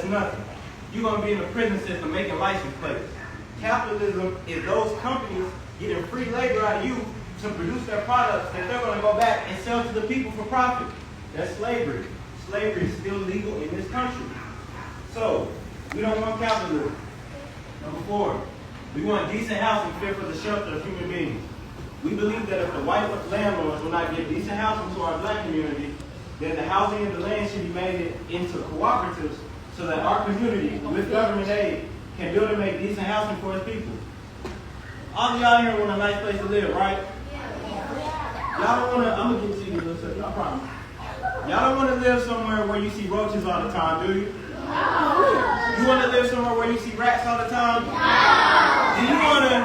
That's nothing. You're going to be in the prison system making license plates. Capitalism is those companies getting free labor out of you to produce their products that they're going to go back and sell to the people for profit. That's slavery. Slavery is still legal in this country. So, we don't want capitalism. Number 4, we want decent housing fit for the shelter of human beings. We believe that if the white landlords will not give decent housing to our black community, then the housing and the land should be made into cooperatives so that our community, with government aid, can build and make decent housing for its people. All of y'all here want a nice place to live, right? Y'all don't want to, I'm going to get to you in a second, I promise. Y'all don't want to live somewhere where you see roaches all the time, do you? You want to live somewhere where you see rats all the time? Do you want to...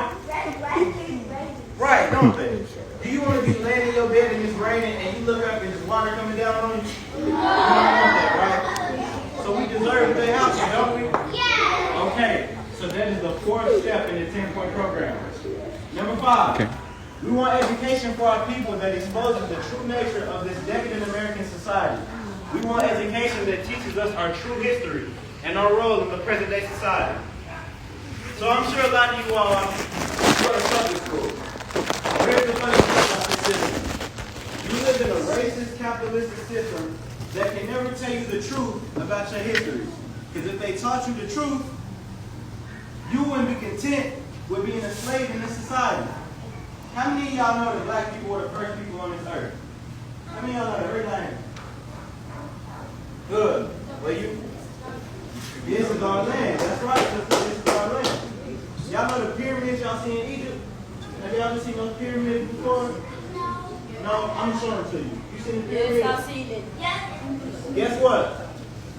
Right, don't they? Do you want to be laying in your bed and it's raining and you look up and there's water coming down on you? You don't want that, right? So we deserve good housing, don't we? Yeah. Okay, so that is the 4th step in the 10-point program. Number 5. Okay. We want education for our people that exposes the true nature of this decadent American society. We want education that teaches us our true history and our role in the present-day society. So I'm sure a lot of you all go to public school. Here's the funny thing about this system. You live in a racist, capitalistic system that can never tell you the truth about your history. Because if they taught you the truth, you wouldn't be content with being a slave in this society. How many of y'all know that black people were the first people on this earth? How many of y'all know that? Raise your hand. Good. Well, this is our land. That's right. This is our land. Y'all know the pyramids y'all see in Egypt? Have y'all ever seen those pyramids before? No, I'm showing them to you. You seen the pyramids? Yes, I've seen it. Yes. Guess what?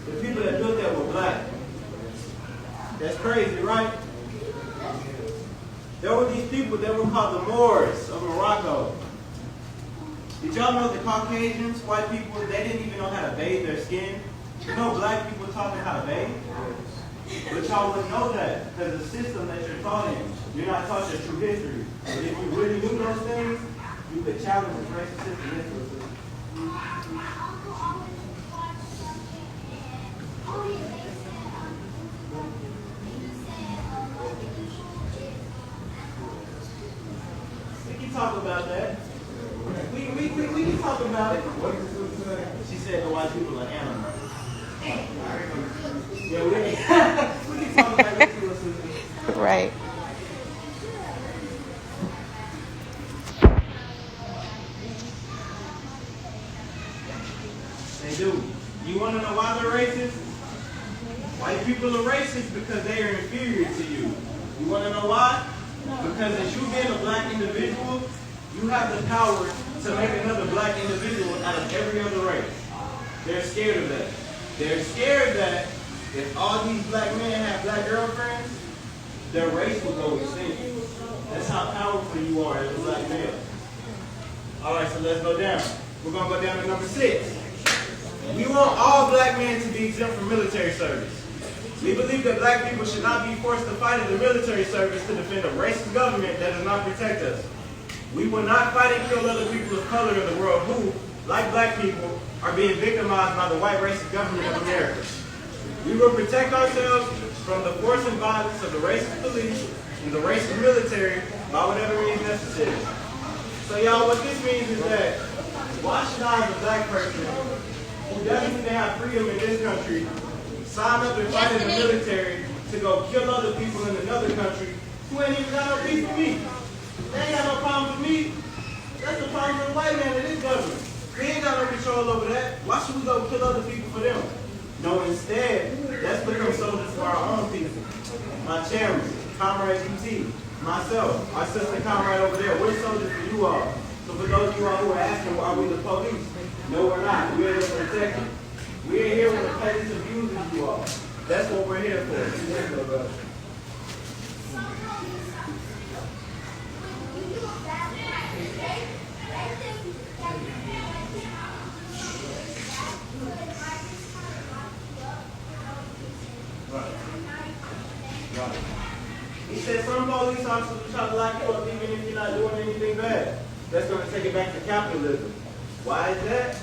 The people that built that were black. That's crazy, right? There were these people that were called the Moors of Morocco. Did y'all know the Caucasians, white people, they didn't even know how to bathe their skin? You know black people taught them how to bathe? But y'all wouldn't know that because the system that you're taught in, you're not taught your true history. But if you really knew those things, you could challenge the racist system. We can talk about that. We can talk about it. She said the white people are animals. Yeah, we can talk about it too. Right. They do. You want to know why they're racist? White people are racist because they are inferior to you. You want to know why? Because as you being a black individual, you have the power to make another black individual out of every other race. They're scared of that. They're scared that if all these black men have black girlfriends, their race will go extinct. That's how powerful you are as a black male. All right, so let's go down. We're going to go down to number 6. We want all black men to be exempt from military service. We believe that black people should not be forced to fight in the military service to defend a racist government that does not protect us. We will not fight and kill other people of color in the world who, like black people, are being victimized by the white racist government of America. We will protect ourselves from the force and violence of the racist police and the racist military by whatever means necessary. So y'all, what this means is that why should I, as a black person who doesn't even have freedom in this country, sign up and fight in the military to go kill other people in another country who ain't even got no peace with me? They ain't got no problem with me. That's the problem with the white man in this government. We ain't got no control over that. Why should we go kill other people for them? No, instead, let's become soldiers for our own people. My chairman, Comrade UT, myself, our sister comrade over there, we're soldiers for you all. So for those of you all who are asking, are we the police? No, we're not. We're here to protect you. We're here when the police abuses you all. That's what we're here for. He said some police officers will try to lock you up even if you're not doing anything bad. That's going to take it back to capitalism. Why is that?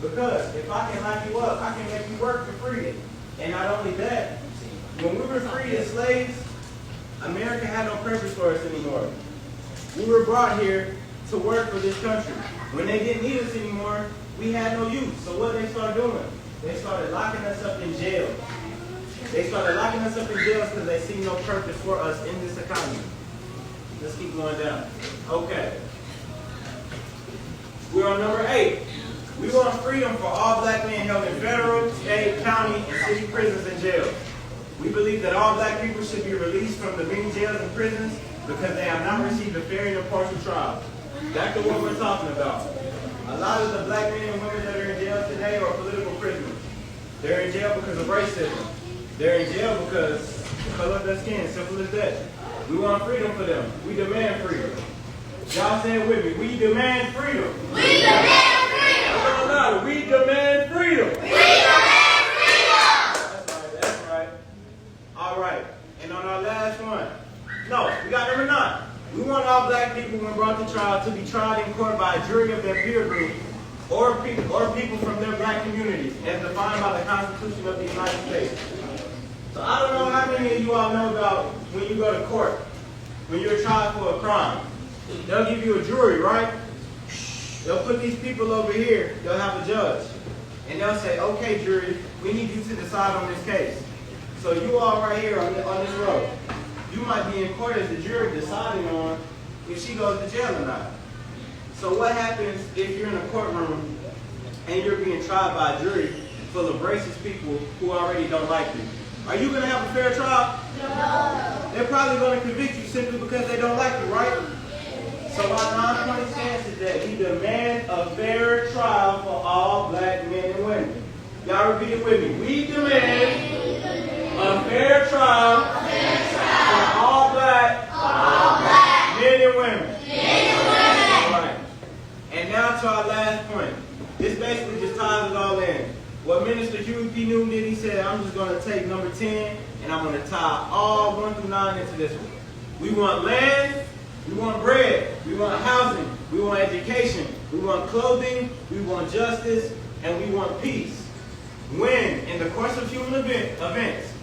Because if I can lock you up, I can make you work for free. And not only that, when we were freed as slaves, America had no purpose for us anymore. We were brought here to work for this country. When they didn't need us anymore, we had no use. So what they started doing? They started locking us up in jail. They started locking us up in jails because they see no purpose for us in this economy. Let's keep going down. Okay. We're on number 8. We want freedom for all black men held in federal, state, county, and city prisons and jails. We believe that all black people should be released from the many jails and prisons because they have not received a fair and impartial trial. Back to what we're talking about. A lot of the black men and women that are in jail today are political prisoners. They're in jail because of racism. They're in jail because of the color of their skin, simple as that. We want freedom for them. We demand freedom. Y'all say it with me. We demand freedom. We demand freedom. It don't matter. We demand freedom. We demand freedom. That's right. All right. And on our last one. No, we got number 9. We want all black people when brought to trial to be tried in court by a jury of their peer group or people from their black communities as defined by the Constitution of the United States. So I don't know how many of you all know about when you go to court, when you're tried for a crime. They'll give you a jury, right? They'll put these people over here. They'll have a judge. And they'll say, okay, jury, we need you to decide on this case. So you all right here on this road, you might be in court as the jury deciding on if she goes to jail or not. So what happens if you're in a courtroom and you're being tried by a jury full of racist people who already don't like you? Are you going to have a fair trial? No. They're probably going to convict you simply because they don't like you, right? So our 9-point stance is that we demand a fair trial for all black men and women. Y'all repeat it with me. We demand a fair trial for all black men and women. All right. And now to our last point. This basically just ties it all in. What Minister Huey P. Newton did, he said, I'm just going to take number 10 and I'm going to tie all 1 through 9 into this one. We want land, we want bread, we want housing, we want education, we want clothing, we want justice, and we want peace. When, in the course of human events,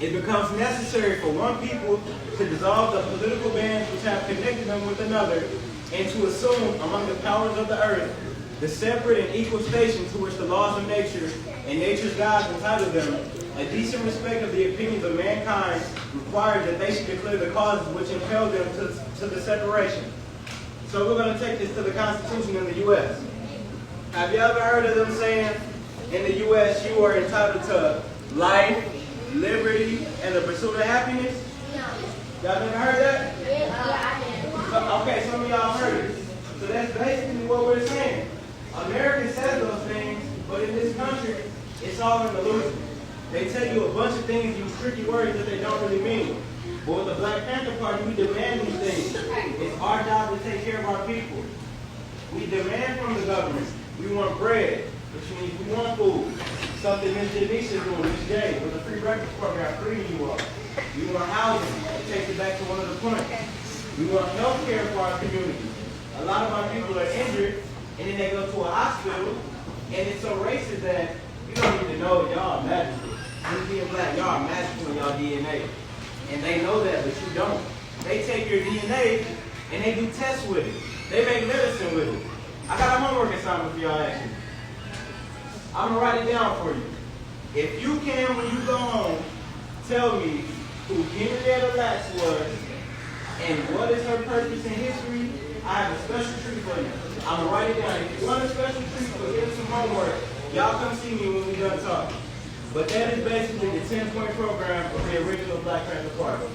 it becomes necessary for one people to dissolve the political bands which have connected them with another and to assume among the powers of the earth the separate and equal station to which the laws of nature and nature's gods entitle them, a decent respect of the opinions of mankind requires that they should declare the causes which impel them to the separation. So we're going to take this to the Constitution in the U.S. Have you ever heard of them saying, in the U.S. you are entitled to life, liberty, and the pursuit of happiness? Y'all never heard that? Okay, some of y'all heard it. So that's basically what we're saying. America says those things, but in this country, it's all an illusion. They tell you a bunch of things, these tricky words that they don't really mean. But with the Black Panther Party, we demand these things. It's our job to take care of our people. We demand from the government. We want bread, which means we want food. Something Ms. Janice is doing each day with the free breakfast program, freeing you all. We want housing. It takes it back to one of the points. We want health care for our community. A lot of our people are injured, and then they go to a hospital, and it's so racist that you don't even know y'all are magical. You being black, y'all are magical in y'all DNA. And they know that, but you don't. They take your DNA, and they do tests with it. They make medicine with it. I got a homework assignment for y'all, actually. I'm going to write it down for you. If you can, when you go home, tell me who Henrietta Lacks was and what is her purpose in history, I have a special treat for you. I'm going to write it down. If you want a special treat for getting some homework, y'all come see me when we're done talking. But that is basically the 10-point program of the original Black Panther Party.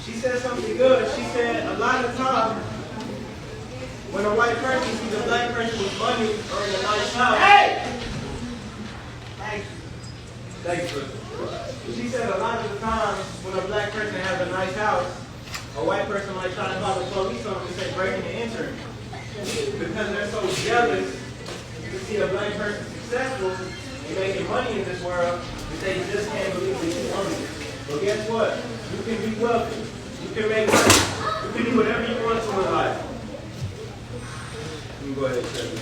She said something good. She said a lot of times when a white person sees a black person with money or in a nice house. Hey! Thank you. Thank you. She said a lot of the times when a black person has a nice house, a white person might try to call the police on them and say breaking and entering. Because they're so jealous to see a black person successful and making money in this world, that they just can't believe that you own it. But guess what? You can be wealthy. You can make money. You can do whatever you want to in life. You can go ahead, Trevor.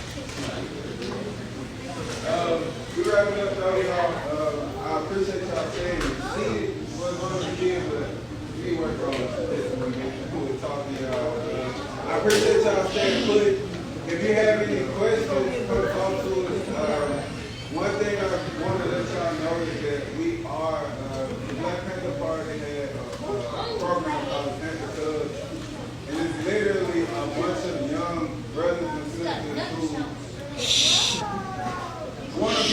We wrapping up, though, y'all. I appreciate y'all saying it. See, what's going to begin, but we work on this when we talk to y'all. I appreciate y'all staying put. If you have any questions, come talk to us. One thing I want to let y'all know is that we are, the Black Panther Party had a program called Panther Thugs. And it's literally a bunch of young brothers and sisters who want to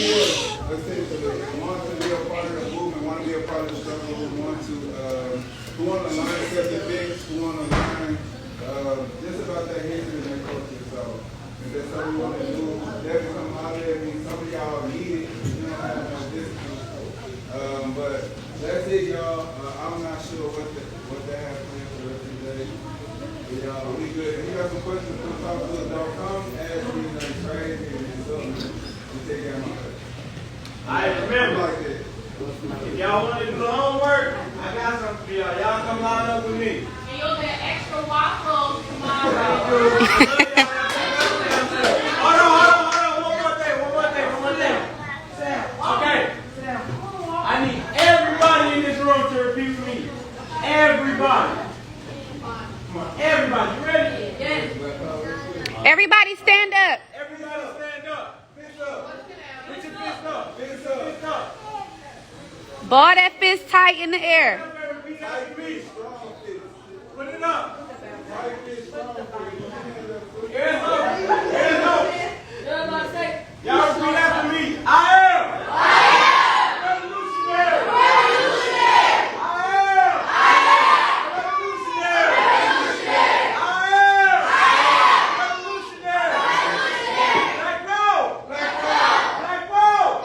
be a part of the movement, want to be a part of the struggle, who want to learn self-defense, who want to learn just about their history and their culture. So if that's something we want to do, definitely come out there. I mean, some of y'all need it, you don't have no discipline. But that's it, y'all. I'm not sure what they have planned for the rest of the day. But y'all, we good. If you got some questions, come talk to us. Don't come ask me nothing crazy and something. I remember, if y'all want to do the homework, I got something for y'all. Y'all come line up with me. And you'll get extra waffles tomorrow. Hold on. One more thing. Okay. I need everybody in this room to repeat with me. Everybody. Come on, everybody. You ready? Yes. Everybody stand up. Everybody stand up. Fist up. Put your fist up. Fist up. Ball that fist tight in the air. Repeat after me. Put it up. Hands up. Y'all repeat after me. I am. Revolutionary. I am. Revolutionary. I am. Revolutionary. Black road. Black road. Black road.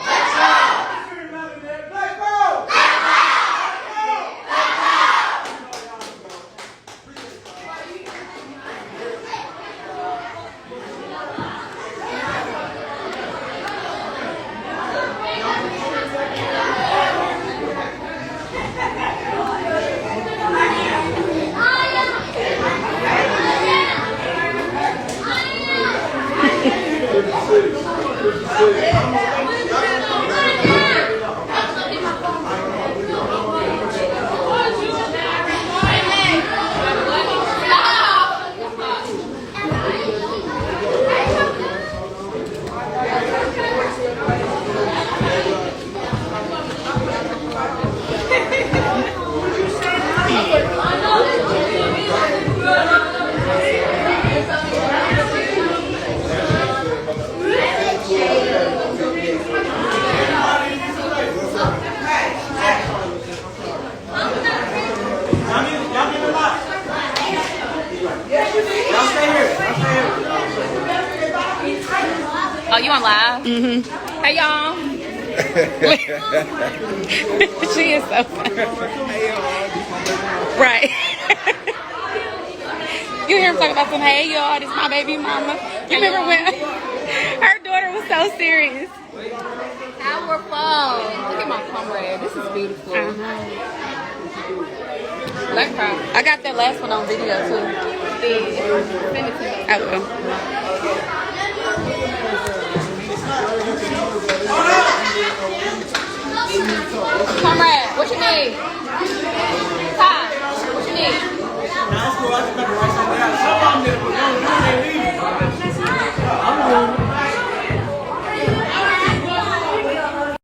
Oh, you on live? Mm-hmm. Hey, y'all. She is so funny. Right. You hear him talk about some, hey, y'all, this is my baby mama. You remember when her daughter was so serious? Powerful. Look at my comrade. This is beautiful. Black Pride. I got that last one on video, too. Send it to me. I will. Comrade, what you need? Ty, what you need? Now, let's go out to the right side.